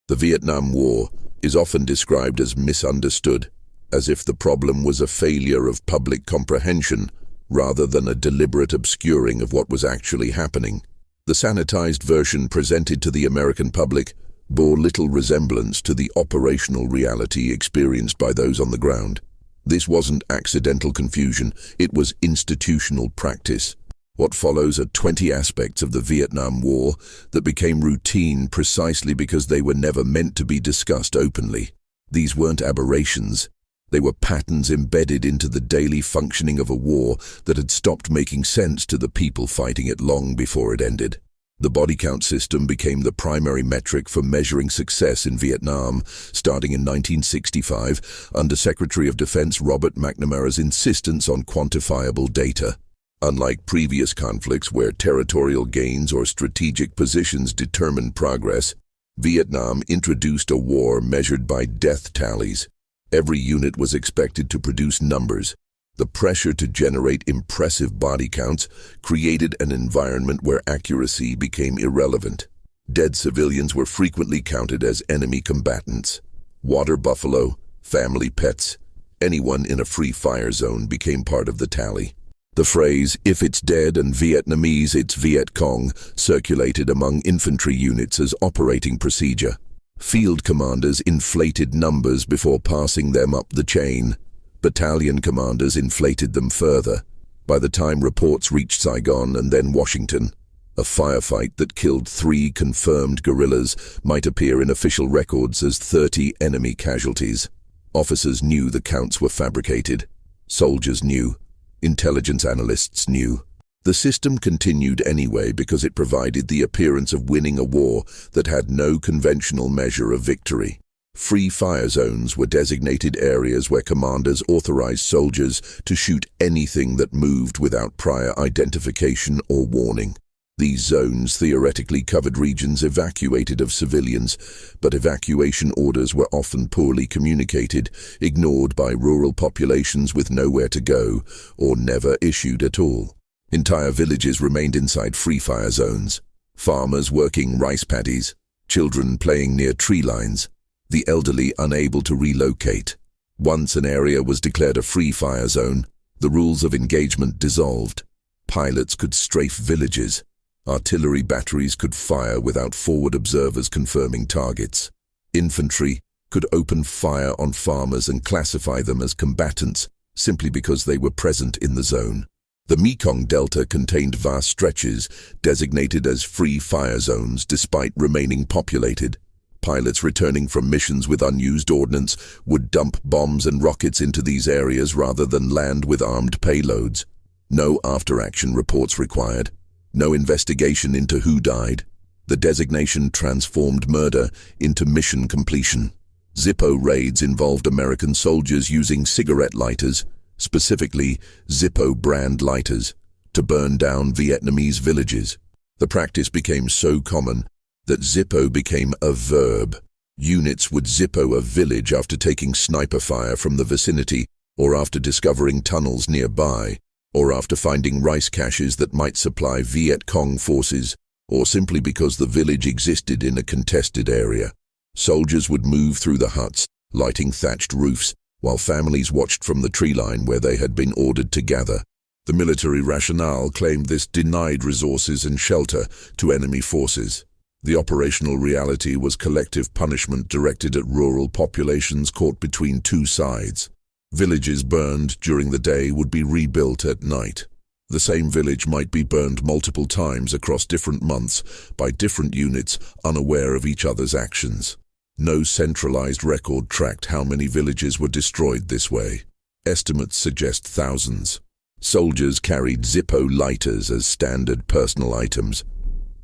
The Vietnam War is often described as misunderstood, as if the problem was a failure of public comprehension rather than a deliberate obscuring of what was actually happening. The sanitized version presented to the American public bore little resemblance to the operational reality experienced by those on the ground. This wasn't accidental confusion, it was institutional practice. What follows are 20 aspects of the Vietnam War that became routine precisely because they were never meant to be discussed openly. These weren't aberrations. They were patterns embedded into the daily functioning of a war that had stopped making sense to the people fighting it long before it ended. The body count system became the primary metric for measuring success in Vietnam, starting in 1965, under Secretary of Defense Robert McNamara's insistence on quantifiable data. Unlike previous conflicts where territorial gains or strategic positions determined progress, Vietnam introduced a war measured by death tallies. Every unit was expected to produce numbers. The pressure to generate impressive body counts created an environment where accuracy became irrelevant. Dead civilians were frequently counted as enemy combatants. Water buffalo, family pets, anyone in a free fire zone became part of the tally. The phrase, "if it's dead and Vietnamese, it's Viet Cong," circulated among infantry units as operating procedure. Field commanders inflated numbers before passing them up the chain. Battalion commanders inflated them further. By the time reports reached Saigon and then Washington, a firefight that killed 3 confirmed guerrillas might appear in official records as 30 enemy casualties. Officers knew the counts were fabricated. Soldiers knew. Intelligence analysts knew. The system continued anyway because it provided the appearance of winning a war that had no conventional measure of victory. Free fire zones were designated areas where commanders authorized soldiers to shoot anything that moved without prior identification or warning. These zones theoretically covered regions evacuated of civilians, but evacuation orders were often poorly communicated, ignored by rural populations with nowhere to go, or never issued at all. Entire villages remained inside free fire zones. Farmers working rice paddies, children playing near tree lines, the elderly unable to relocate. Once an area was declared a free fire zone, the rules of engagement dissolved. Pilots could strafe villages. Artillery batteries could fire without forward observers confirming targets. Infantry could open fire on farmers and classify them as combatants simply because they were present in the zone. The Mekong Delta contained vast stretches designated as free fire zones despite remaining populated. Pilots returning from missions with unused ordnance would dump bombs and rockets into these areas rather than land with armed payloads. No after-action reports required. No investigation into who died. The designation transformed murder into mission completion. Zippo raids involved American soldiers using cigarette lighters, specifically Zippo brand lighters, to burn down Vietnamese villages. The practice became so common that Zippo became a verb. Units would Zippo a village after taking sniper fire from the vicinity, or after discovering tunnels nearby, or after finding rice caches that might supply Viet Cong forces, or simply because the village existed in a contested area. Soldiers would move through the huts, lighting thatched roofs, while families watched from the tree line where they had been ordered to gather. The military rationale claimed this denied resources and shelter to enemy forces. The operational reality was collective punishment directed at rural populations caught between two sides. Villages burned during the day would be rebuilt at night. The same village might be burned multiple times across different months by different units unaware of each other's actions. No centralized record tracked how many villages were destroyed this way. Estimates suggest thousands. Soldiers carried Zippo lighters as standard personal items.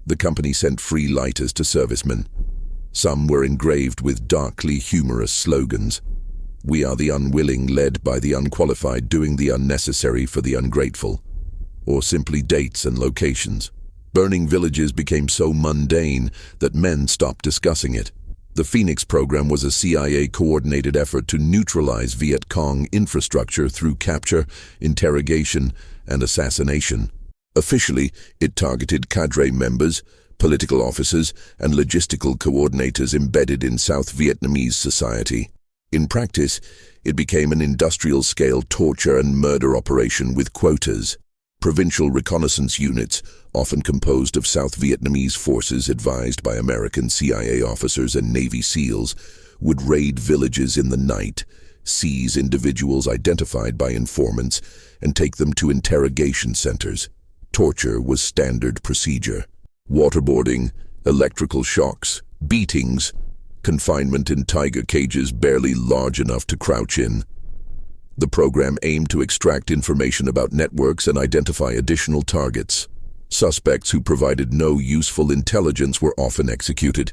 The company sent free lighters to servicemen. Some were engraved with darkly humorous slogans. "We are the unwilling led by the unqualified doing the unnecessary for the ungrateful," or simply dates and locations. Burning villages became so mundane that men stopped discussing it. The Phoenix program was a CIA-coordinated effort to neutralize Viet Cong infrastructure through capture, interrogation, and assassination. Officially, it targeted cadre members, political officers, and logistical coordinators embedded in South Vietnamese society. In practice, it became an industrial-scale torture and murder operation with quotas. Provincial reconnaissance units, often composed of South Vietnamese forces advised by American CIA officers and Navy SEALs, would raid villages in the night, seize individuals identified by informants, and take them to interrogation centers. Torture was standard procedure. Waterboarding, electrical shocks, beatings, confinement in tiger cages barely large enough to crouch in. The program aimed to extract information about networks and identify additional targets. Suspects who provided no useful intelligence were often executed.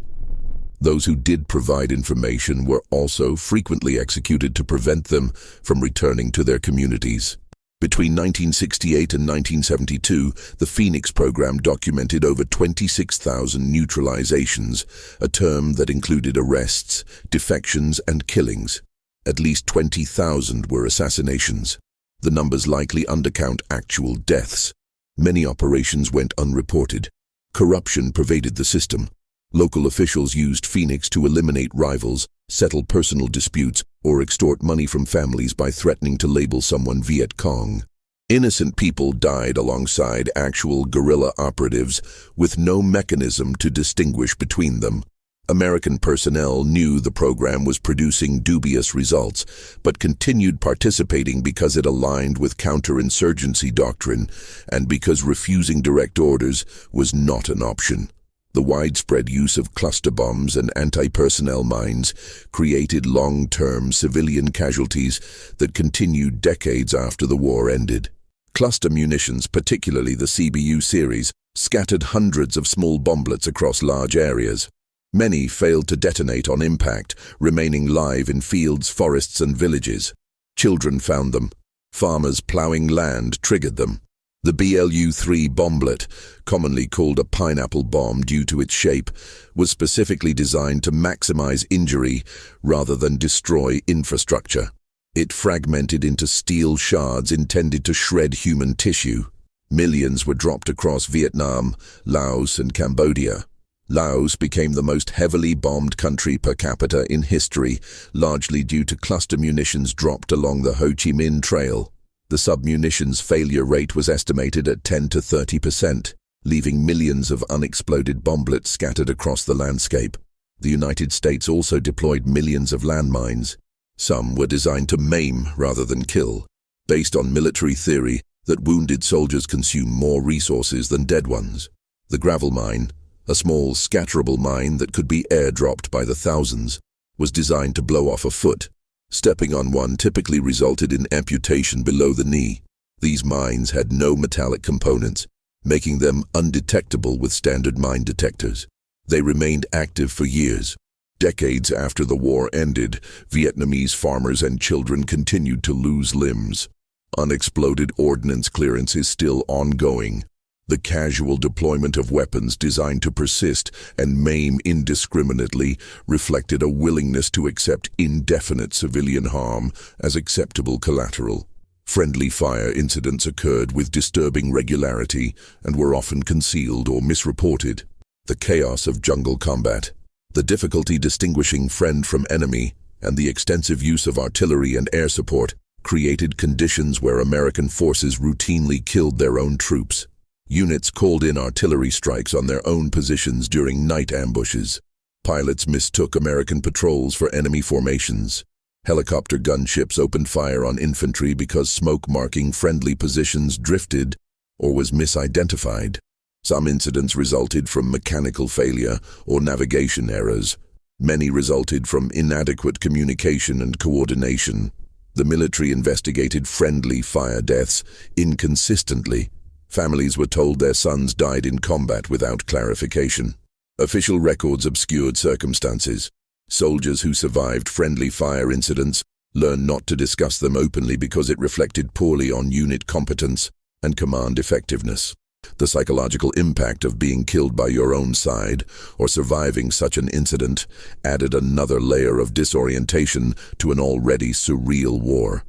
Those who did provide information were also frequently executed to prevent them from returning to their communities. Between 1968 and 1972, the Phoenix program documented over 26,000 neutralizations, a term that included arrests, defections, and killings. At least 20,000 were assassinations. The numbers likely undercount actual deaths. Many operations went unreported. Corruption pervaded the system. Local officials used Phoenix to eliminate rivals, settle personal disputes, or extort money from families by threatening to label someone Viet Cong. Innocent people died alongside actual guerrilla operatives with no mechanism to distinguish between them. American personnel knew the program was producing dubious results, but continued participating because it aligned with counterinsurgency doctrine and because refusing direct orders was not an option. The widespread use of cluster bombs and anti-personnel mines created long-term civilian casualties that continued decades after the war ended. Cluster munitions, particularly the CBU series, scattered hundreds of small bomblets across large areas. Many failed to detonate on impact, remaining live in fields, forests, and villages. Children found them. Farmers plowing land triggered them. The BLU-3 bomblet, commonly called a pineapple bomb due to its shape, was specifically designed to maximize injury rather than destroy infrastructure. It fragmented into steel shards intended to shred human tissue. Millions were dropped across Vietnam, Laos, and Cambodia. Laos became the most heavily bombed country per capita in history, largely due to cluster munitions dropped along the Ho Chi Minh Trail. The submunitions failure rate was estimated at 10 to 30%, leaving millions of unexploded bomblets scattered across the landscape. The United States also deployed millions of landmines. Some were designed to maim rather than kill, based on military theory that wounded soldiers consume more resources than dead ones. The gravel mine, a small scatterable mine that could be airdropped by the thousands, was designed to blow off a foot. Stepping on one typically resulted in amputation below the knee. These mines had no metallic components, making them undetectable with standard mine detectors. They remained active for years. Decades after the war ended, Vietnamese farmers and children continued to lose limbs. Unexploded ordnance clearance is still ongoing. The casual deployment of weapons designed to persist and maim indiscriminately reflected a willingness to accept indefinite civilian harm as acceptable collateral. Friendly fire incidents occurred with disturbing regularity and were often concealed or misreported. The chaos of jungle combat, the difficulty distinguishing friend from enemy, and the extensive use of artillery and air support created conditions where American forces routinely killed their own troops. Units called in artillery strikes on their own positions during night ambushes. Pilots mistook American patrols for enemy formations. Helicopter gunships opened fire on infantry because smoke marking friendly positions drifted or was misidentified. Some incidents resulted from mechanical failure or navigation errors. Many resulted from inadequate communication and coordination. The military investigated friendly fire deaths inconsistently. Families were told their sons died in combat without clarification. Official records obscured circumstances. Soldiers who survived friendly fire incidents learned not to discuss them openly because it reflected poorly on unit competence and command effectiveness. The psychological impact of being killed by your own side or surviving such an incident added another layer of disorientation to an already surreal war.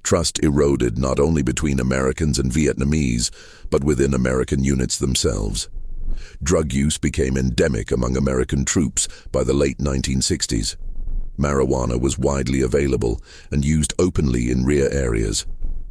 Trust eroded not only between Americans and Vietnamese, but within American units themselves. Drug use became endemic among American troops by the late 1960s. Marijuana was widely available and used openly in rear areas.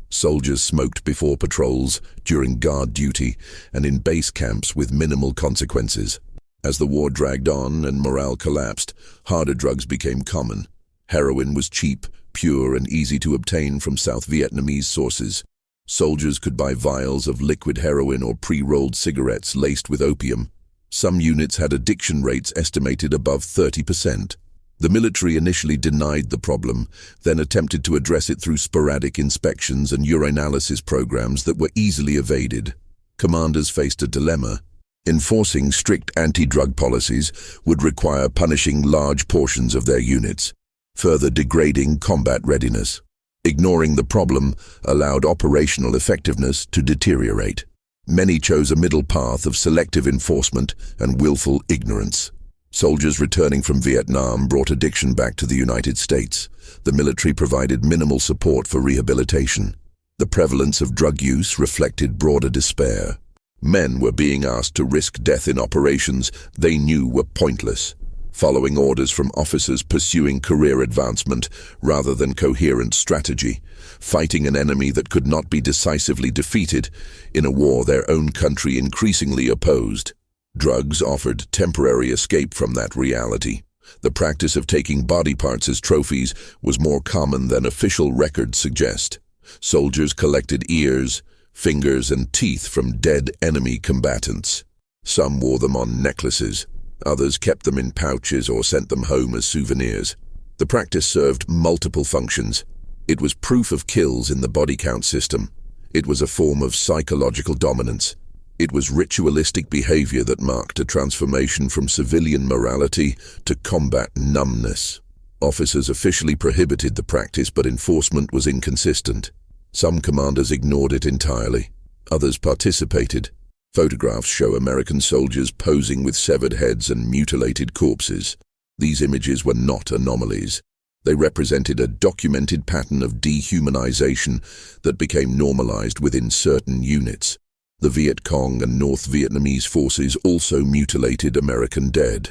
Soldiers smoked before patrols, during guard duty, and in base camps with minimal consequences. As the war dragged on and morale collapsed, harder drugs became common. Heroin was cheap, pure, and easy to obtain from South Vietnamese sources. Soldiers could buy vials of liquid heroin or pre-rolled cigarettes laced with opium. Some units had addiction rates estimated above 30%. The military initially denied the problem, then attempted to address it through sporadic inspections and urinalysis programs that were easily evaded. Commanders faced a dilemma. Enforcing strict anti-drug policies would require punishing large portions of their units, further degrading combat readiness. Ignoring the problem allowed operational effectiveness to deteriorate. Many chose a middle path of selective enforcement and willful ignorance. Soldiers returning from Vietnam brought addiction back to the United States. The military provided minimal support for rehabilitation. The prevalence of drug use reflected broader despair. Men were being asked to risk death in operations they knew were pointless, following orders from officers pursuing career advancement rather than coherent strategy, fighting an enemy that could not be decisively defeated in a war their own country increasingly opposed. Drugs offered temporary escape from that reality. The practice of taking body parts as trophies was more common than official records suggest. Soldiers collected ears, fingers, and teeth from dead enemy combatants. Some wore them on necklaces. Others kept them in pouches or sent them home as souvenirs. The practice served multiple functions. It was proof of kills in the body count system. It was a form of psychological dominance. It was ritualistic behavior that marked a transformation from civilian morality to combat numbness. Officers officially prohibited the practice, but enforcement was inconsistent. Some commanders ignored it entirely. Others participated. Photographs show American soldiers posing with severed heads and mutilated corpses. These images were not anomalies. They represented a documented pattern of dehumanization that became normalized within certain units. The Viet Cong and North Vietnamese forces also mutilated American dead,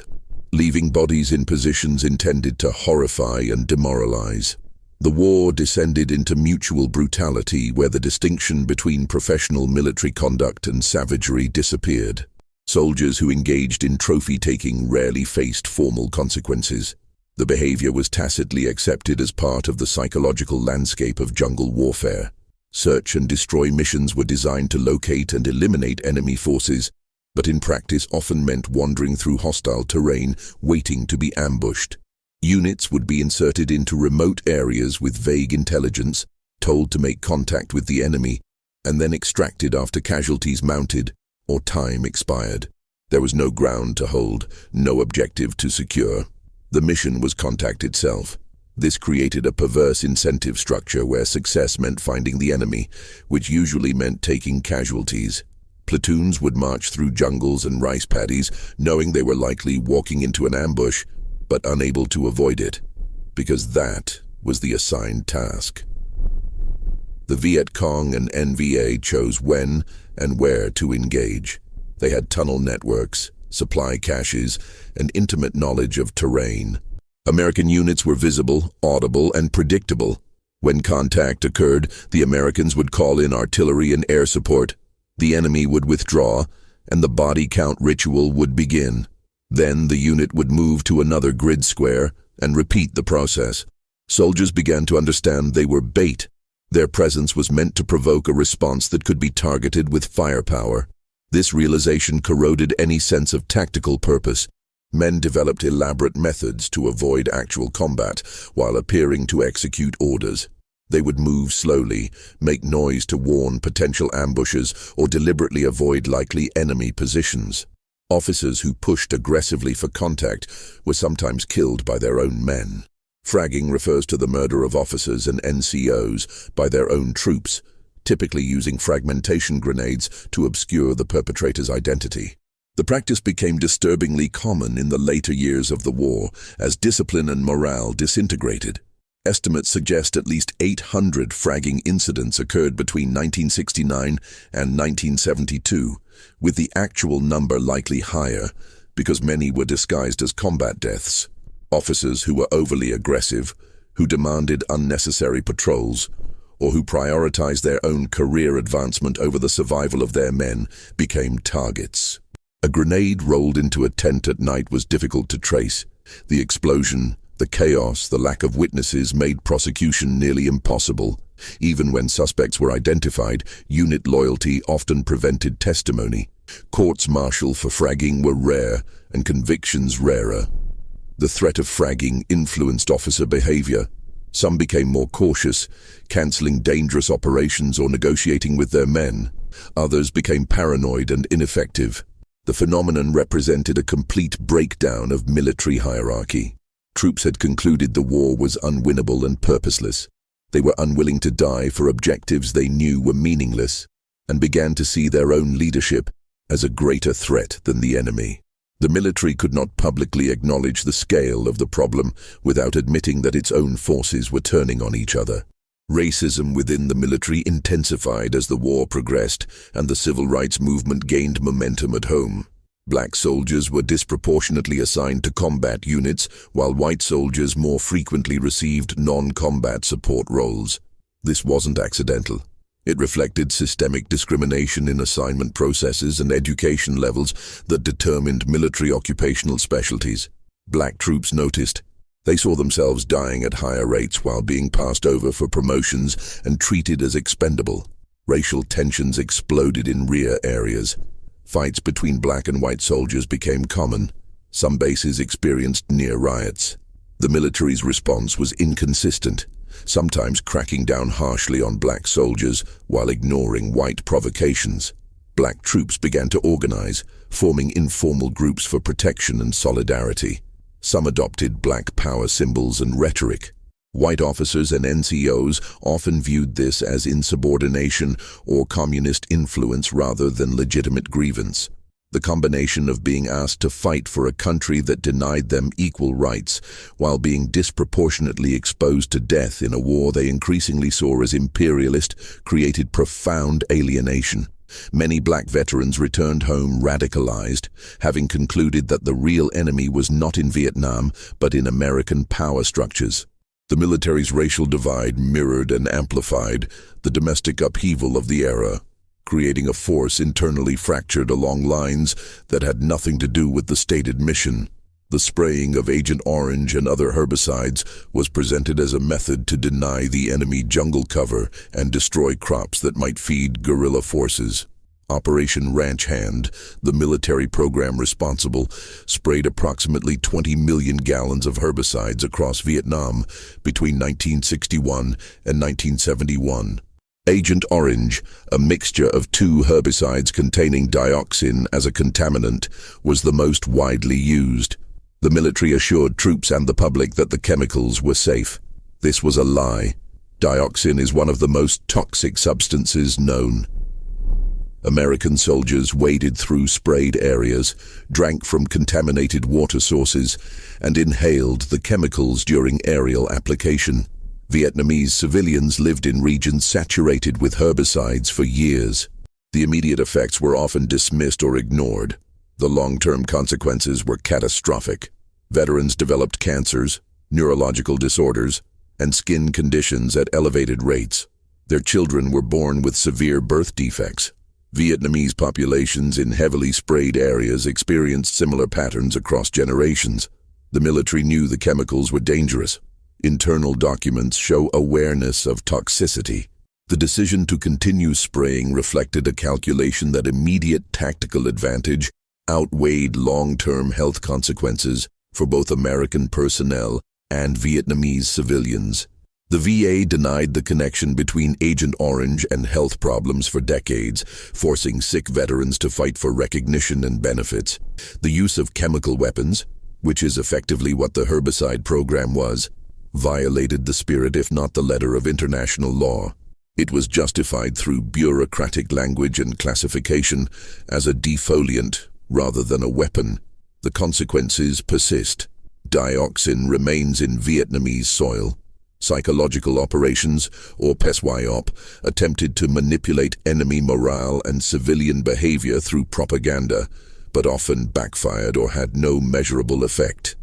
leaving bodies in positions intended to horrify and demoralize. The war descended into mutual brutality where the distinction between professional military conduct and savagery disappeared. Soldiers who engaged in trophy-taking rarely faced formal consequences. The behavior was tacitly accepted as part of the psychological landscape of jungle warfare. Search and destroy missions were designed to locate and eliminate enemy forces, but in practice often meant wandering through hostile terrain, waiting to be ambushed. Units would be inserted into remote areas with vague intelligence, told to make contact with the enemy, and then extracted after casualties mounted or time expired. There was no ground to hold, no objective to secure. The mission was contact itself. This created a perverse incentive structure where success meant finding the enemy, which usually meant taking casualties. Platoons would march through jungles and rice paddies, knowing they were likely walking into an ambush, but unable to avoid it, because that was the assigned task. The Viet Cong and NVA chose when and where to engage. They had tunnel networks, supply caches, and intimate knowledge of terrain. American units were visible, audible, and predictable. When contact occurred, the Americans would call in artillery and air support. The enemy would withdraw, and the body count ritual would begin. Then the unit would move to another grid square and repeat the process. Soldiers began to understand they were bait. Their presence was meant to provoke a response that could be targeted with firepower. This realization corroded any sense of tactical purpose. Men developed elaborate methods to avoid actual combat while appearing to execute orders. They would move slowly, make noise to warn potential ambushes, or deliberately avoid likely enemy positions. Officers who pushed aggressively for contact were sometimes killed by their own men. Fragging refers to the murder of officers and NCOs by their own troops, typically using fragmentation grenades to obscure the perpetrator's identity. The practice became disturbingly common in the later years of the war as discipline and morale disintegrated. Estimates suggest at least 800 fragging incidents occurred between 1969 and 1972, with the actual number likely higher because many were disguised as combat deaths. Officers who were overly aggressive, who demanded unnecessary patrols, or who prioritized their own career advancement over the survival of their men became targets. A grenade rolled into a tent at night was difficult to trace. The explosion, the chaos, the lack of witnesses made prosecution nearly impossible. Even when suspects were identified, unit loyalty often prevented testimony. Courts-martial for fragging were rare, and convictions rarer. The threat of fragging influenced officer behavior. Some became more cautious, canceling dangerous operations or negotiating with their men. Others became paranoid and ineffective. The phenomenon represented a complete breakdown of military hierarchy. Troops had concluded the war was unwinnable and purposeless. They were unwilling to die for objectives they knew were meaningless, and began to see their own leadership as a greater threat than the enemy. The military could not publicly acknowledge the scale of the problem without admitting that its own forces were turning on each other. Racism within the military intensified as the war progressed and the civil rights movement gained momentum at home. Black soldiers were disproportionately assigned to combat units, while white soldiers more frequently received non-combat support roles. This wasn't accidental. It reflected systemic discrimination in assignment processes and education levels that determined military occupational specialties. Black troops noticed. They saw themselves dying at higher rates while being passed over for promotions and treated as expendable. Racial tensions exploded in rear areas. Fights between black and white soldiers became common. Some bases experienced near riots. The military's response was inconsistent, sometimes cracking down harshly on black soldiers while ignoring white provocations. Black troops began to organize, forming informal groups for protection and solidarity. Some adopted black power symbols and rhetoric. White officers and NCOs often viewed this as insubordination or communist influence rather than legitimate grievance. The combination of being asked to fight for a country that denied them equal rights while being disproportionately exposed to death in a war they increasingly saw as imperialist created profound alienation. Many black veterans returned home radicalized, having concluded that the real enemy was not in Vietnam but in American power structures. The military's racial divide mirrored and amplified the domestic upheaval of the era, creating a force internally fractured along lines that had nothing to do with the stated mission. The spraying of Agent Orange and other herbicides was presented as a method to deny the enemy jungle cover and destroy crops that might feed guerrilla forces. Operation Ranch Hand, the military program responsible, sprayed approximately 20 million gallons of herbicides across Vietnam between 1961 and 1971. Agent Orange, a mixture of two herbicides containing dioxin as a contaminant, was the most widely used. The military assured troops and the public that the chemicals were safe. This was a lie. Dioxin is one of the most toxic substances known. American soldiers waded through sprayed areas, drank from contaminated water sources, and inhaled the chemicals during aerial application. Vietnamese civilians lived in regions saturated with herbicides for years. The immediate effects were often dismissed or ignored. The long-term consequences were catastrophic. Veterans developed cancers, neurological disorders, and skin conditions at elevated rates. Their children were born with severe birth defects. Vietnamese populations in heavily sprayed areas experienced similar patterns across generations. The military knew the chemicals were dangerous. Internal documents show awareness of toxicity. The decision to continue spraying reflected a calculation that immediate tactical advantage outweighed long-term health consequences for both American personnel and Vietnamese civilians. The VA denied the connection between Agent Orange and health problems for decades, forcing sick veterans to fight for recognition and benefits. The use of chemical weapons, which is effectively what the herbicide program was, violated the spirit if not the letter of international law. It was justified through bureaucratic language and classification as a defoliant rather than a weapon. The consequences persist. Dioxin remains in Vietnamese soil. Psychological operations, or PSYOP, attempted to manipulate enemy morale and civilian behavior through propaganda, but often backfired or had no measurable effect.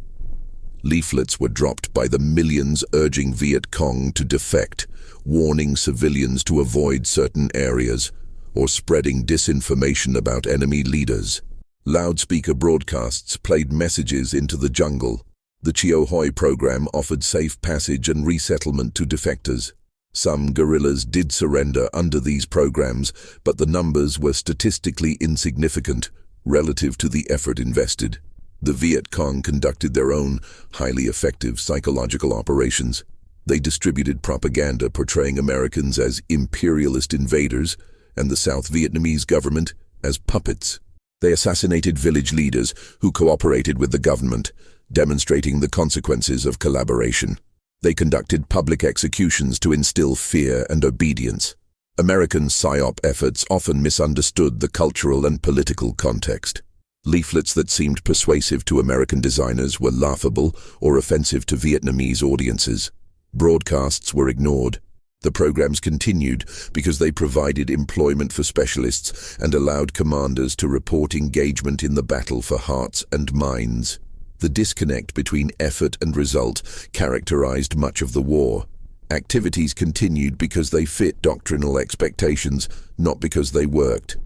Leaflets were dropped by the millions urging Viet Cong to defect, warning civilians to avoid certain areas, or spreading disinformation about enemy leaders. Loudspeaker broadcasts played messages into the jungle. The Chio Hoi program offered safe passage and resettlement to defectors. Some guerrillas did surrender under these programs, but the numbers were statistically insignificant relative to the effort invested. The Viet Cong conducted their own, highly effective psychological operations. They distributed propaganda portraying Americans as imperialist invaders and the South Vietnamese government as puppets. They assassinated village leaders who cooperated with the government, demonstrating the consequences of collaboration. They conducted public executions to instill fear and obedience. American PSYOP efforts often misunderstood the cultural and political context. Leaflets that seemed persuasive to American designers were laughable or offensive to Vietnamese audiences. Broadcasts were ignored. The programs continued because they provided employment for specialists and allowed commanders to report engagement in the battle for hearts and minds. The disconnect between effort and result characterized much of the war. Activities continued because they fit doctrinal expectations, not because they worked.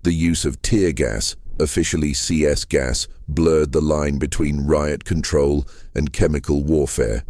The use of tear gas, officially CS gas, blurred the line between riot control and chemical warfare.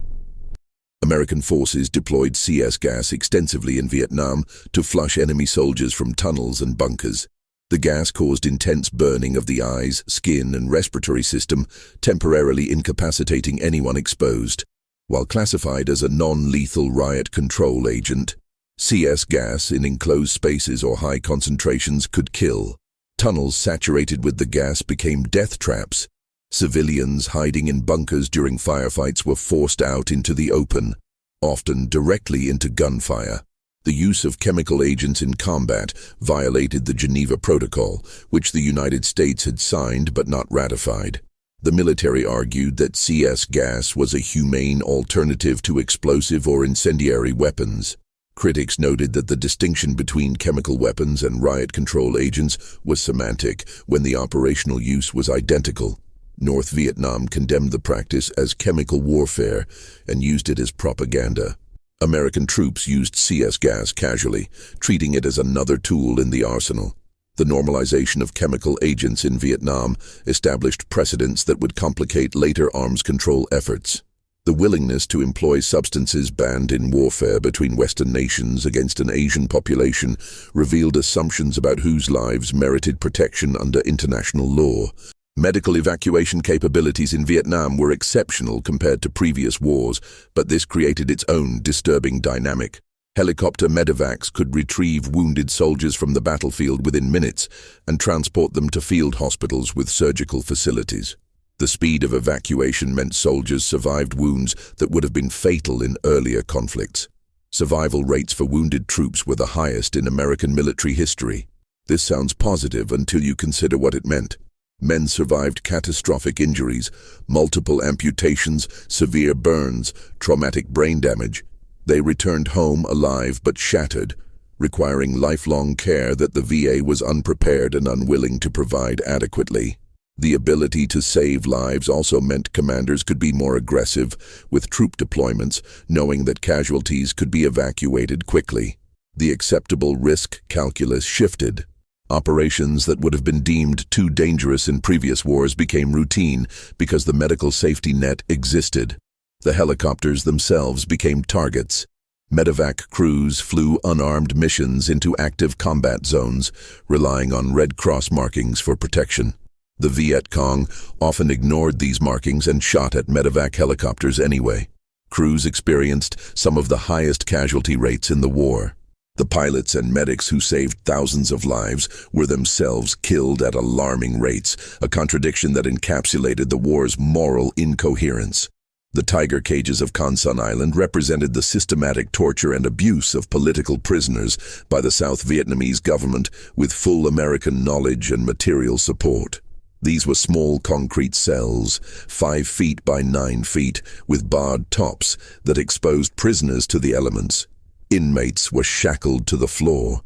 American forces deployed CS gas extensively in Vietnam to flush enemy soldiers from tunnels and bunkers. The gas caused intense burning of the eyes, skin, and respiratory system, temporarily incapacitating anyone exposed. While classified as a non-lethal riot control agent, CS gas in enclosed spaces or high concentrations could kill. Tunnels saturated with the gas became death traps. Civilians hiding in bunkers during firefights were forced out into the open, often directly into gunfire. The use of chemical agents in combat violated the Geneva Protocol, which the United States had signed but not ratified. The military argued that CS gas was a humane alternative to explosive or incendiary weapons. Critics noted that the distinction between chemical weapons and riot control agents was semantic when the operational use was identical. North Vietnam condemned the practice as chemical warfare and used it as propaganda. American troops used CS gas casually, treating it as another tool in the arsenal. The normalization of chemical agents in Vietnam established precedents that would complicate later arms control efforts. The willingness to employ substances banned in warfare between Western nations against an Asian population revealed assumptions about whose lives merited protection under international law. Medical evacuation capabilities in Vietnam were exceptional compared to previous wars, but this created its own disturbing dynamic. Helicopter medevacs could retrieve wounded soldiers from the battlefield within minutes and transport them to field hospitals with surgical facilities. The speed of evacuation meant soldiers survived wounds that would have been fatal in earlier conflicts. Survival rates for wounded troops were the highest in American military history. This sounds positive until you consider what it meant. Men survived catastrophic injuries, multiple amputations, severe burns, traumatic brain damage. They returned home alive but shattered, requiring lifelong care that the VA was unprepared and unwilling to provide adequately. The ability to save lives also meant commanders could be more aggressive with troop deployments, knowing that casualties could be evacuated quickly. The acceptable risk calculus shifted. Operations that would have been deemed too dangerous in previous wars became routine because the medical safety net existed. The helicopters themselves became targets. Medevac crews flew unarmed missions into active combat zones, relying on Red Cross markings for protection. The Viet Cong often ignored these markings and shot at medevac helicopters anyway. Crews experienced some of the highest casualty rates in the war. The pilots and medics who saved thousands of lives were themselves killed at alarming rates, a contradiction that encapsulated the war's moral incoherence. The tiger cages of Con Son Island represented the systematic torture and abuse of political prisoners by the South Vietnamese government with full American knowledge and material support. These were small concrete cells, 5 feet by 9 feet, with barred tops that exposed prisoners to the elements. Inmates were shackled to the floor.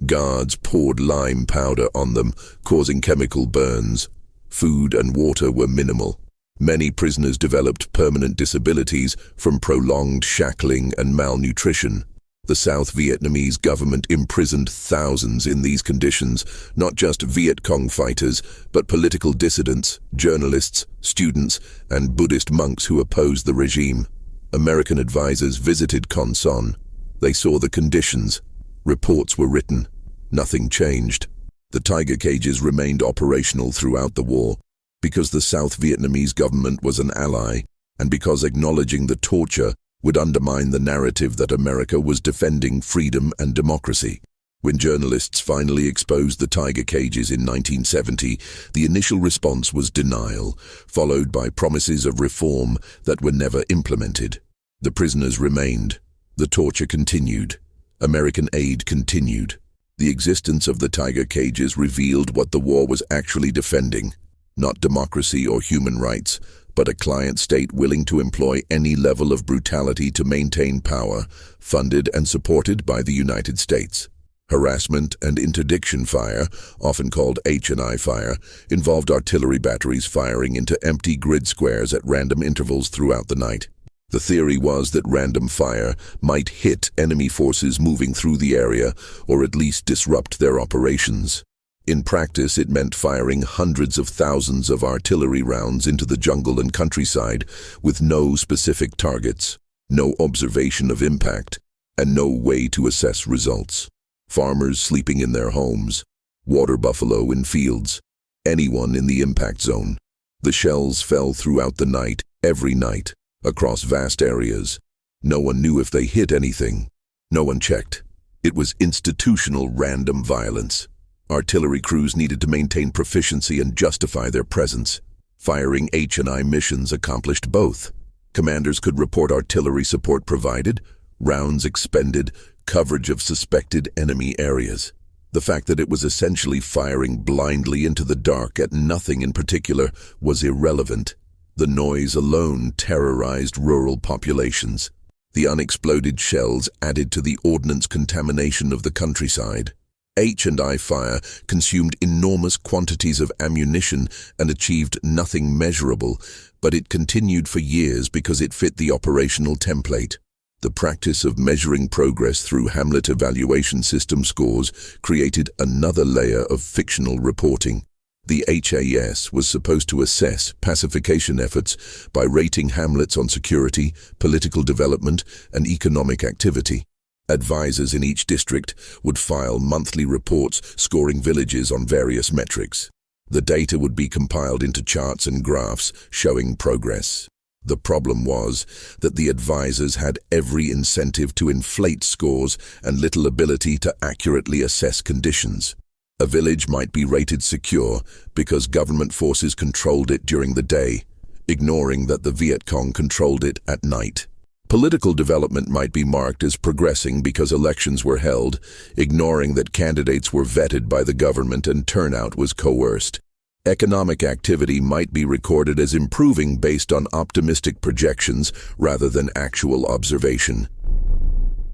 Guards poured lime powder on them, causing chemical burns. Food and water were minimal. Many prisoners developed permanent disabilities from prolonged shackling and malnutrition. The South Vietnamese government imprisoned thousands in these conditions, not just Viet Cong fighters, but political dissidents, journalists, students, and Buddhist monks who opposed the regime. American advisors visited Con Son. They saw the conditions. Reports were written. Nothing changed. The tiger cages remained operational throughout the war because the South Vietnamese government was an ally, and because acknowledging the torture would undermine the narrative that America was defending freedom and democracy. When journalists finally exposed the tiger cages in 1970, the initial response was denial, followed by promises of reform that were never implemented. The prisoners remained. The torture continued. American aid continued. The existence of the tiger cages revealed what the war was actually defending: not democracy or human rights, but a client state willing to employ any level of brutality to maintain power, funded and supported by the United States. Harassment and interdiction fire, often called H&I fire, involved artillery batteries firing into empty grid squares at random intervals throughout the night. The theory was that random fire might hit enemy forces moving through the area, or at least disrupt their operations. In practice, it meant firing hundreds of thousands of artillery rounds into the jungle and countryside with no specific targets, no observation of impact, and no way to assess results. Farmers sleeping in their homes, water buffalo in fields, anyone in the impact zone. The shells fell throughout the night, every night, across vast areas. No one knew if they hit anything. No one checked. It was institutional random violence. Artillery crews needed to maintain proficiency and justify their presence. Firing H&I missions accomplished both. Commanders could report artillery support provided, rounds expended, coverage of suspected enemy areas. The fact that it was essentially firing blindly into the dark at nothing in particular was irrelevant. The noise alone terrorized rural populations. The unexploded shells added to the ordnance contamination of the countryside. H&I fire consumed enormous quantities of ammunition and achieved nothing measurable, but it continued for years because it fit the operational template. The practice of measuring progress through Hamlet evaluation system scores created another layer of fictional reporting. The HAS was supposed to assess pacification efforts by rating hamlets on security, political development, and economic activity. Advisors in each district would file monthly reports scoring villages on various metrics. The data would be compiled into charts and graphs showing progress. The problem was that the advisors had every incentive to inflate scores and little ability to accurately assess conditions. A village might be rated secure because government forces controlled it during the day, ignoring that the Viet Cong controlled it at night. Political development might be marked as progressing because elections were held, ignoring that candidates were vetted by the government and turnout was coerced. Economic activity might be recorded as improving based on optimistic projections rather than actual observation.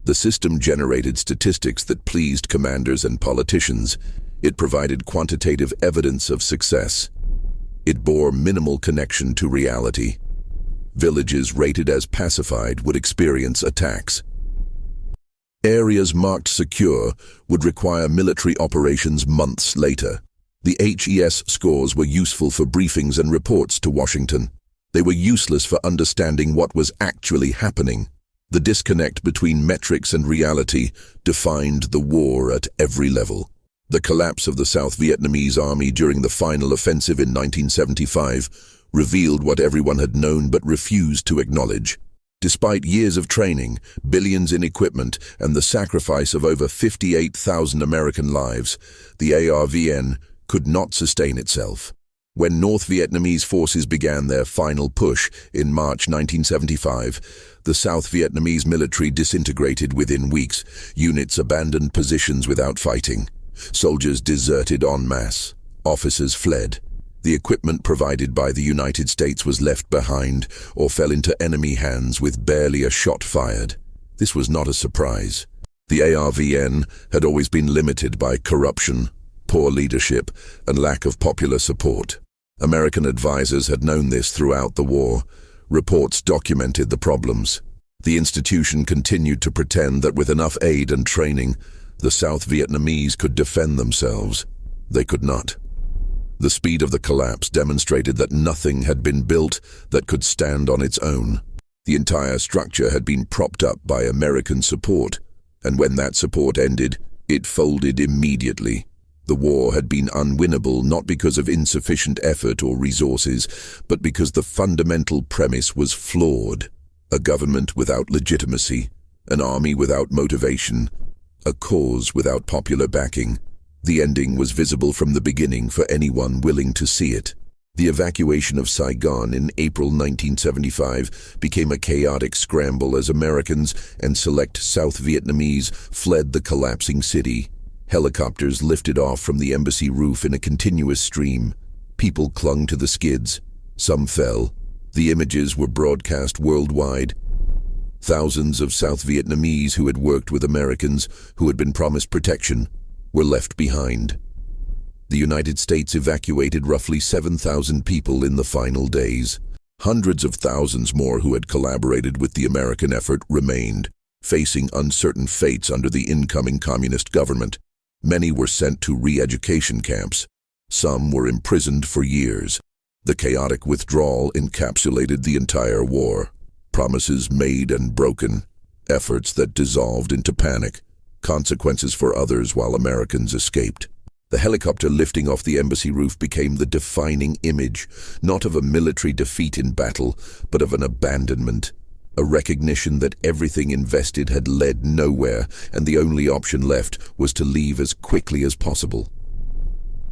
The system generated statistics that pleased commanders and politicians. It provided quantitative evidence of success. It bore minimal connection to reality. Villages rated as pacified would experience attacks. Areas marked secure would require military operations months later. The HES scores were useful for briefings and reports to Washington. They were useless for understanding what was actually happening. The disconnect between metrics and reality defined the war at every level. The collapse of the South Vietnamese army during the final offensive in 1975 revealed what everyone had known but refused to acknowledge. Despite years of training, billions in equipment, and the sacrifice of over 58,000 American lives, the ARVN could not sustain itself. When North Vietnamese forces began their final push in March 1975, the South Vietnamese military disintegrated within weeks. Units abandoned positions without fighting. Soldiers deserted en masse. Officers fled. The equipment provided by the United States was left behind or fell into enemy hands with barely a shot fired. This was not a surprise. The ARVN had always been limited by corruption, poor leadership, and lack of popular support. American advisors had known this throughout the war. Reports documented the problems. The institution continued to pretend that with enough aid and training, the South Vietnamese could defend themselves. They could not. The speed of the collapse demonstrated that nothing had been built that could stand on its own. The entire structure had been propped up by American support, and when that support ended, it folded immediately. The war had been unwinnable not because of insufficient effort or resources, but because the fundamental premise was flawed. A government without legitimacy, an army without motivation, a cause without popular backing. The ending was visible from the beginning for anyone willing to see it. The evacuation of Saigon in April 1975 became a chaotic scramble as Americans and select South Vietnamese fled the collapsing city. Helicopters lifted off from the embassy roof in a continuous stream. People clung to the skids. Some fell. The images were broadcast worldwide. Thousands of South Vietnamese who had worked with Americans, who had been promised protection, were left behind. The United States evacuated roughly 7,000 people in the final days. Hundreds of thousands more who had collaborated with the American effort remained, facing uncertain fates under the incoming communist government. Many were sent to re-education camps. Some were imprisoned for years. The chaotic withdrawal encapsulated the entire war. Promises made and broken, efforts that dissolved into panic, consequences for others while Americans escaped. The helicopter lifting off the embassy roof became the defining image, not of a military defeat in battle, but of an abandonment, a recognition that everything invested had led nowhere, and the only option left was to leave as quickly as possible.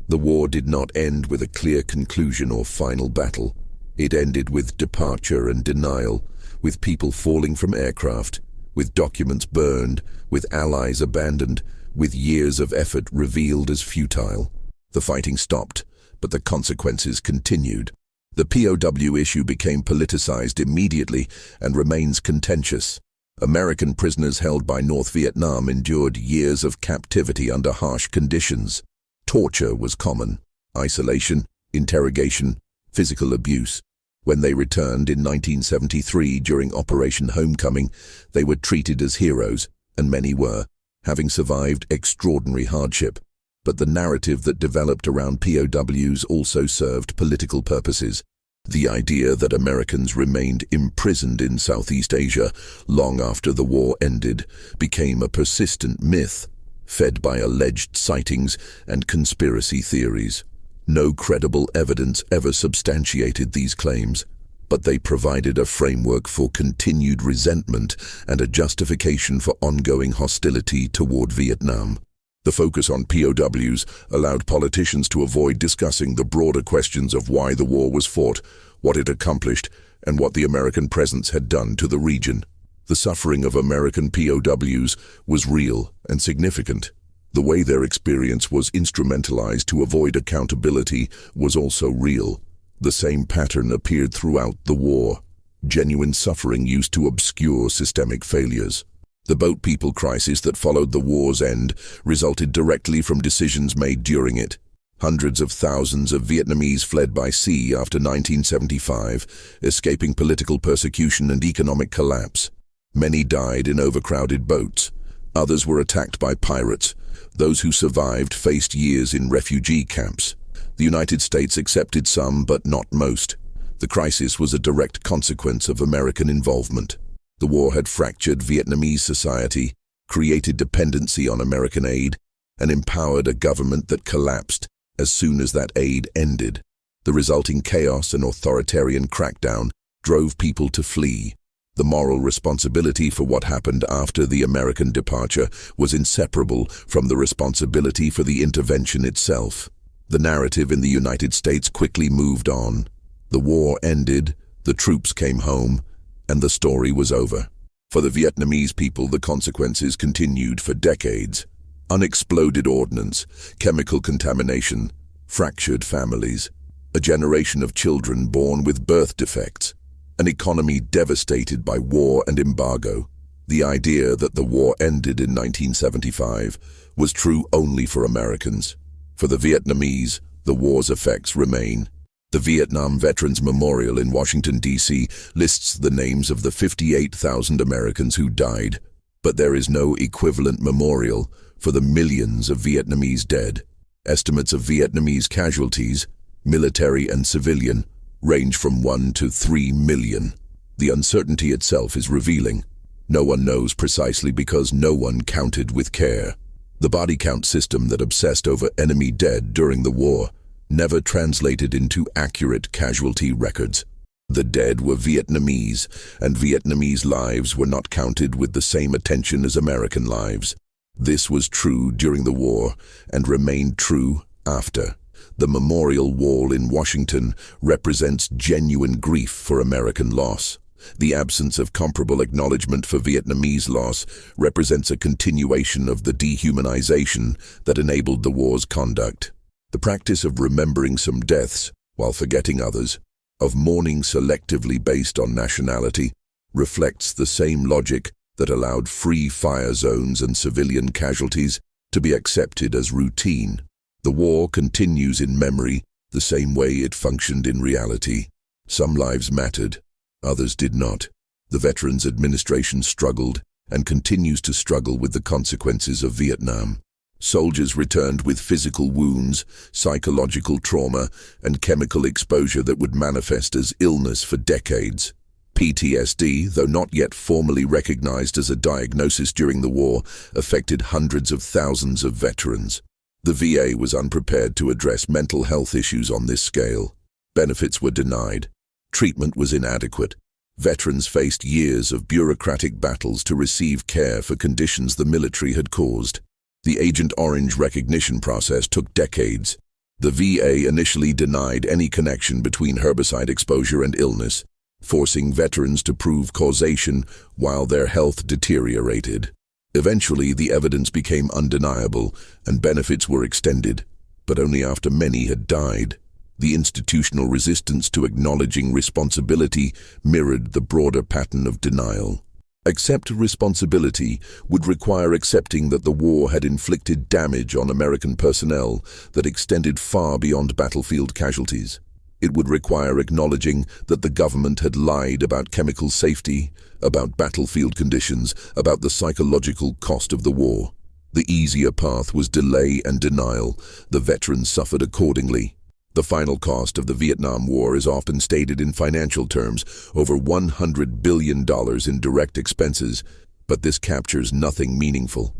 The war did not end with a clear conclusion or final battle. It ended with departure and denial, with people falling from aircraft, with documents burned, with allies abandoned, with years of effort revealed as futile. The fighting stopped, but the consequences continued. The POW issue became politicized immediately and remains contentious. American prisoners held by North Vietnam endured years of captivity under harsh conditions. Torture was common. Isolation, interrogation, physical abuse. When they returned in 1973 during Operation Homecoming, they were treated as heroes, and many were, having survived extraordinary hardship. But the narrative that developed around POWs also served political purposes. The idea that Americans remained imprisoned in Southeast Asia long after the war ended became a persistent myth, fed by alleged sightings and conspiracy theories. No credible evidence ever substantiated these claims, but they provided a framework for continued resentment and a justification for ongoing hostility toward Vietnam. The focus on POWs allowed politicians to avoid discussing the broader questions of why the war was fought, what it accomplished, and what the American presence had done to the region. The suffering of American POWs was real and significant. The way their experience was instrumentalized to avoid accountability was also real. The same pattern appeared throughout the war. Genuine suffering used to obscure systemic failures. The boat people crisis that followed the war's end resulted directly from decisions made during it. Hundreds of thousands of Vietnamese fled by sea after 1975, escaping political persecution and economic collapse. Many died in overcrowded boats. Others were attacked by pirates. Those who survived faced years in refugee camps. The United States accepted some, but not most. The crisis was a direct consequence of American involvement. The war had fractured Vietnamese society, created dependency on American aid, and empowered a government that collapsed as soon as that aid ended. The resulting chaos and authoritarian crackdown drove people to flee. The moral responsibility for what happened after the American departure was inseparable from the responsibility for the intervention itself. The narrative in the United States quickly moved on. The war ended, the troops came home, and the story was over. For the Vietnamese people, the consequences continued for decades. Unexploded ordnance, chemical contamination, fractured families. a generation of children born with birth defects, an economy devastated by war and embargo. The idea that the war ended in 1975 was true only for Americans. For the Vietnamese, the war's effects remain. The Vietnam Veterans Memorial in Washington, D.C. lists the names of the 58,000 Americans who died, but there is no equivalent memorial for the millions of Vietnamese dead. Estimates of Vietnamese casualties, military and civilian, range from 1 to 3 million. The uncertainty itself is revealing. No one knows precisely because no one counted with care. The body count system that obsessed over enemy dead during the war never translated into accurate casualty records. The dead were Vietnamese, and Vietnamese lives were not counted with the same attention as American lives. This was true during the war and remained true after. The memorial wall in Washington represents genuine grief for American loss. The absence of comparable acknowledgement for Vietnamese loss represents a continuation of the dehumanization that enabled the war's conduct. The practice of remembering some deaths while forgetting others, of mourning selectively based on nationality, reflects the same logic that allowed free fire zones and civilian casualties to be accepted as routine. The war continues in memory the same way it functioned in reality. Some lives mattered, others did not. The Veterans Administration struggled and continues to struggle with the consequences of Vietnam. Soldiers returned with physical wounds, psychological trauma, and chemical exposure that would manifest as illness for decades. PTSD, though not yet formally recognized as a diagnosis during the war, affected hundreds of thousands of veterans. The VA was unprepared to address mental health issues on this scale. Benefits were denied. Treatment was inadequate. Veterans faced years of bureaucratic battles to receive care for conditions the military had caused. The Agent Orange recognition process took decades. The VA initially denied any connection between herbicide exposure and illness, forcing veterans to prove causation while their health deteriorated. Eventually, the evidence became undeniable and benefits were extended, but only after many had died. The institutional resistance to acknowledging responsibility mirrored the broader pattern of denial. Accept responsibility would require accepting that the war had inflicted damage on American personnel that extended far beyond battlefield casualties. It would require acknowledging that the government had lied about chemical safety, about battlefield conditions, about the psychological cost of the war. The easier path was delay and denial. The veterans suffered accordingly. The final cost of the Vietnam War is often stated in financial terms, over $100 billion in direct expenses, but this captures nothing meaningful.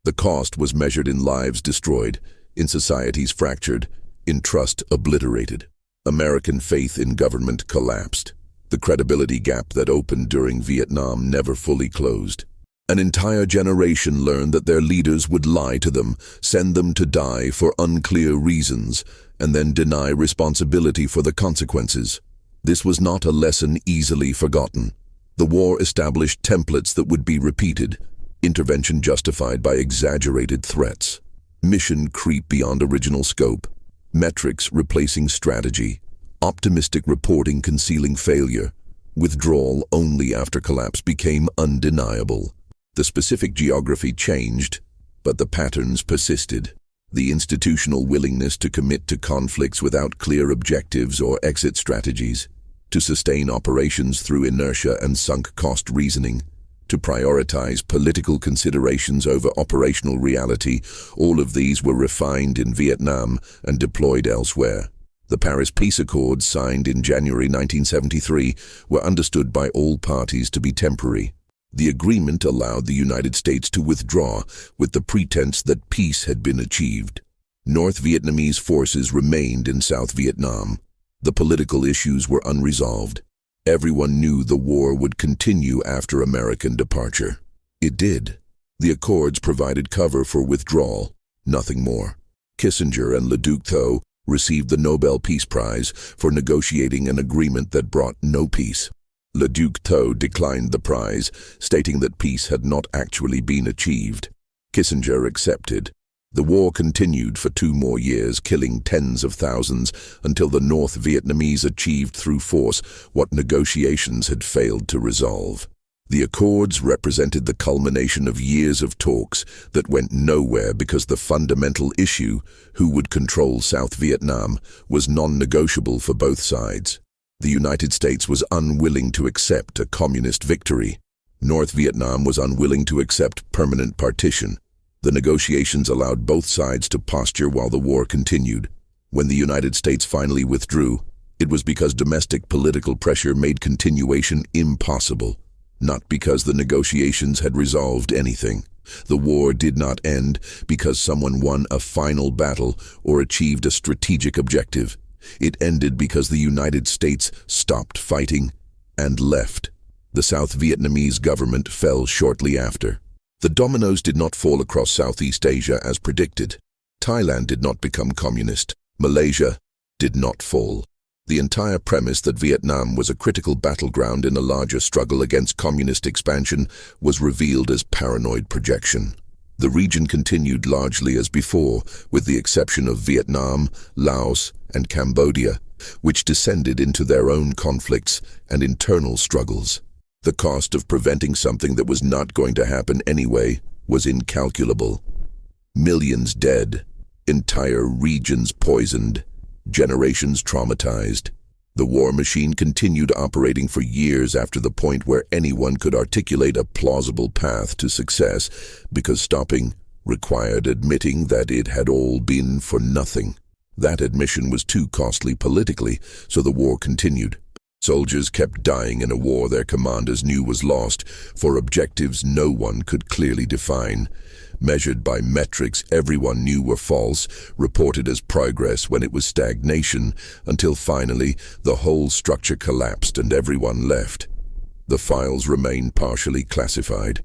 The cost was measured in lives destroyed, in societies fractured, in trust obliterated. American faith in government collapsed. The credibility gap that opened during Vietnam never fully closed. An entire generation learned that their leaders would lie to them, send them to die for unclear reasons, and then deny responsibility for the consequences. This was not a lesson easily forgotten. The war established templates that would be repeated, intervention justified by exaggerated threats, mission creep beyond original scope, metrics replacing strategy, optimistic reporting concealing failure, withdrawal only after collapse became undeniable. The specific geography changed, but the patterns persisted. The institutional willingness to commit to conflicts without clear objectives or exit strategies, to sustain operations through inertia and sunk cost reasoning, to prioritize political considerations over operational reality, all of these were refined in Vietnam and deployed elsewhere. The Paris Peace Accords, signed in January 1973, were understood by all parties to be temporary. The agreement allowed the United States to withdraw with the pretense that peace had been achieved. North Vietnamese forces remained in South Vietnam. The political issues were unresolved. Everyone knew the war would continue after American departure. It did. The accords provided cover for withdrawal, nothing more. Kissinger and Le Duc Tho received the Nobel Peace Prize for negotiating an agreement that brought no peace. Le Duc Tho declined the prize, stating that peace had not actually been achieved. Kissinger accepted. The war continued for 2 more years, killing tens of thousands, until the North Vietnamese achieved through force what negotiations had failed to resolve. The accords represented the culmination of years of talks that went nowhere because the fundamental issue, who would control South Vietnam, was non-negotiable for both sides. The United States was unwilling to accept a communist victory. North Vietnam was unwilling to accept permanent partition. The negotiations allowed both sides to posture while the war continued. When the United States finally withdrew, it was because domestic political pressure made continuation impossible, not because the negotiations had resolved anything. The war did not end because someone won a final battle or achieved a strategic objective. It ended because the United States stopped fighting and left. The South Vietnamese government fell shortly after. The dominoes did not fall across Southeast Asia as predicted. Thailand did not become communist. Malaysia did not fall. The entire premise that Vietnam was a critical battleground in a larger struggle against communist expansion was revealed as paranoid projection. The region continued largely as before, with the exception of Vietnam, Laos, and Cambodia, which descended into their own conflicts and internal struggles. The cost of preventing something that was not going to happen anyway was incalculable. Millions dead, entire regions poisoned, generations traumatized. The war machine continued operating for years after the point where anyone could articulate a plausible path to success, because stopping required admitting that it had all been for nothing. That admission was too costly politically, so the war continued. Soldiers kept dying in a war their commanders knew was lost, for objectives no one could clearly define. Measured by metrics everyone knew were false, reported as progress when it was stagnation, until finally the whole structure collapsed and everyone left. The files remain partially classified.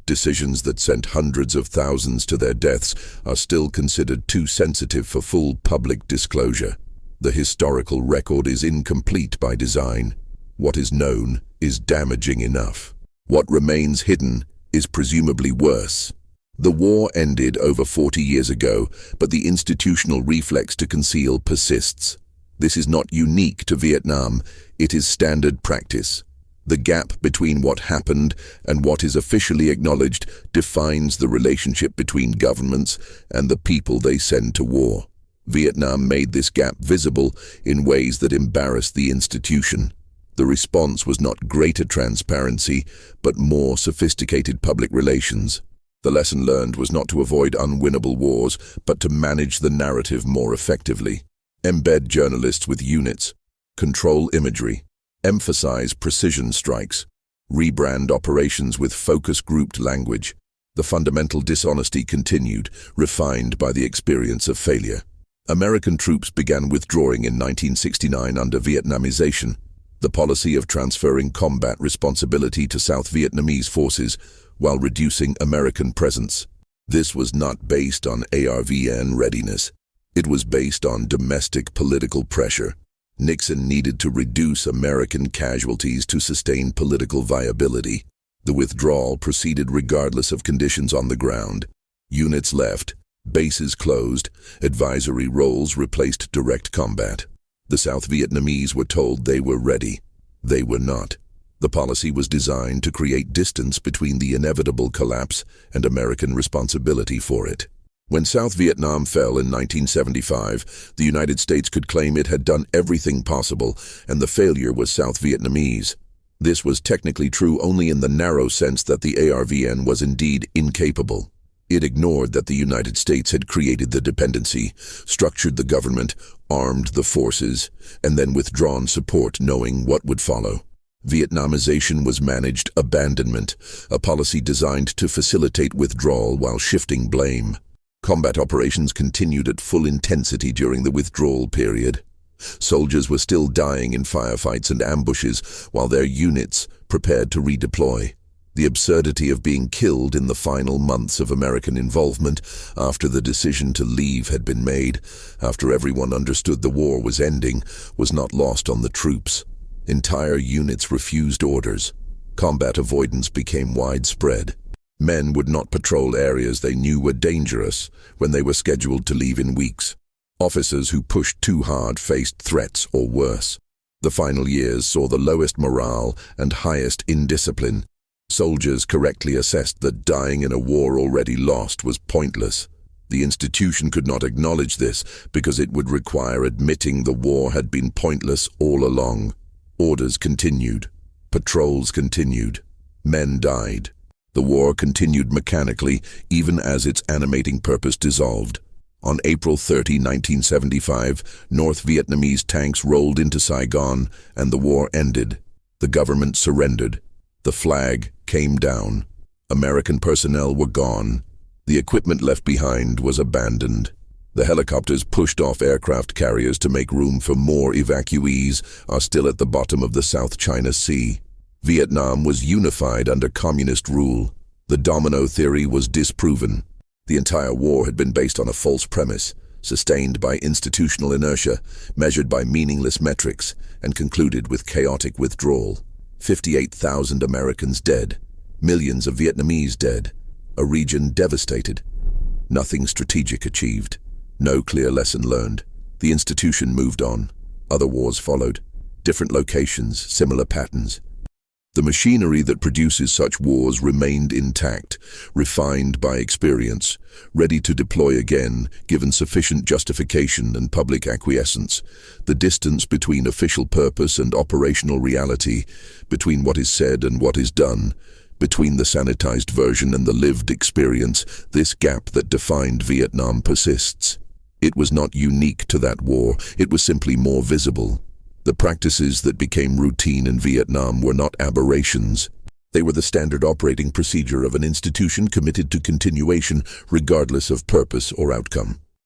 Decisions that sent hundreds of thousands to their deaths are still considered too sensitive for full public disclosure. The historical record is incomplete by design. What is known is damaging enough. What remains hidden is presumably worse. The war ended over 40 years ago, but the institutional reflex to conceal persists. This is not unique to Vietnam, it is standard practice. The gap between what happened and what is officially acknowledged defines the relationship between governments and the people they send to war. Vietnam made this gap visible in ways that embarrassed the institution. The response was not greater transparency, but more sophisticated public relations. The lesson learned was not to avoid unwinnable wars, but to manage the narrative more effectively. Embed journalists with units. Control imagery. Emphasize precision strikes. Rebrand operations with focus-grouped language. The fundamental dishonesty continued, refined by the experience of failure. American troops began withdrawing in 1969 under Vietnamization, the policy of transferring combat responsibility to South Vietnamese forces while reducing American presence. This was not based on ARVN readiness. It was based on domestic political pressure. Nixon needed to reduce American casualties to sustain political viability. The withdrawal proceeded regardless of conditions on the ground. Units left. Bases closed, advisory roles replaced direct combat. The South Vietnamese were told they were ready. They were not. The policy was designed to create distance between the inevitable collapse and American responsibility for it. When South Vietnam fell in 1975, the United States could claim it had done everything possible, and the failure was South Vietnamese. This was technically true only in the narrow sense that the ARVN was indeed incapable. It ignored that the United States had created the dependency, structured the government, armed the forces, and then withdrawn support knowing what would follow. Vietnamization was managed abandonment, a policy designed to facilitate withdrawal while shifting blame. Combat operations continued at full intensity during the withdrawal period. Soldiers were still dying in firefights and ambushes while their units prepared to redeploy. The absurdity of being killed in the final months of American involvement, after the decision to leave had been made, after everyone understood the war was ending, was not lost on the troops. Entire units refused orders. Combat avoidance became widespread. Men would not patrol areas they knew were dangerous when they were scheduled to leave in weeks. Officers who pushed too hard faced threats or worse. The final years saw the lowest morale and highest indiscipline. Soldiers correctly assessed that dying in a war already lost was pointless. The institution could not acknowledge this because it would require admitting the war had been pointless all along. Orders continued. Patrols continued. Men died. The war continued mechanically, even as its animating purpose dissolved. On April 30, 1975, North Vietnamese tanks rolled into Saigon, and the war ended. The government surrendered. The flag came down. American personnel were gone. The equipment left behind was abandoned. The helicopters pushed off aircraft carriers to make room for more evacuees are still at the bottom of the South China Sea. Vietnam was unified under communist rule. The domino theory was disproven. The entire war had been based on a false premise, sustained by institutional inertia, measured by meaningless metrics, and concluded with chaotic withdrawal. 58,000 Americans dead. Millions of Vietnamese dead. A region devastated. Nothing strategic achieved. No clear lesson learned. The institution moved on. Other wars followed. Different locations, similar patterns. The machinery that produces such wars remained intact, refined by experience, ready to deploy again, given sufficient justification and public acquiescence. The distance between official purpose and operational reality, between what is said and what is done, between the sanitized version and the lived experience, this gap that defined Vietnam persists. It was not unique to that war, it was simply more visible. The practices that became routine in Vietnam were not aberrations. They were the standard operating procedure of an institution committed to continuation regardless of purpose or outcome.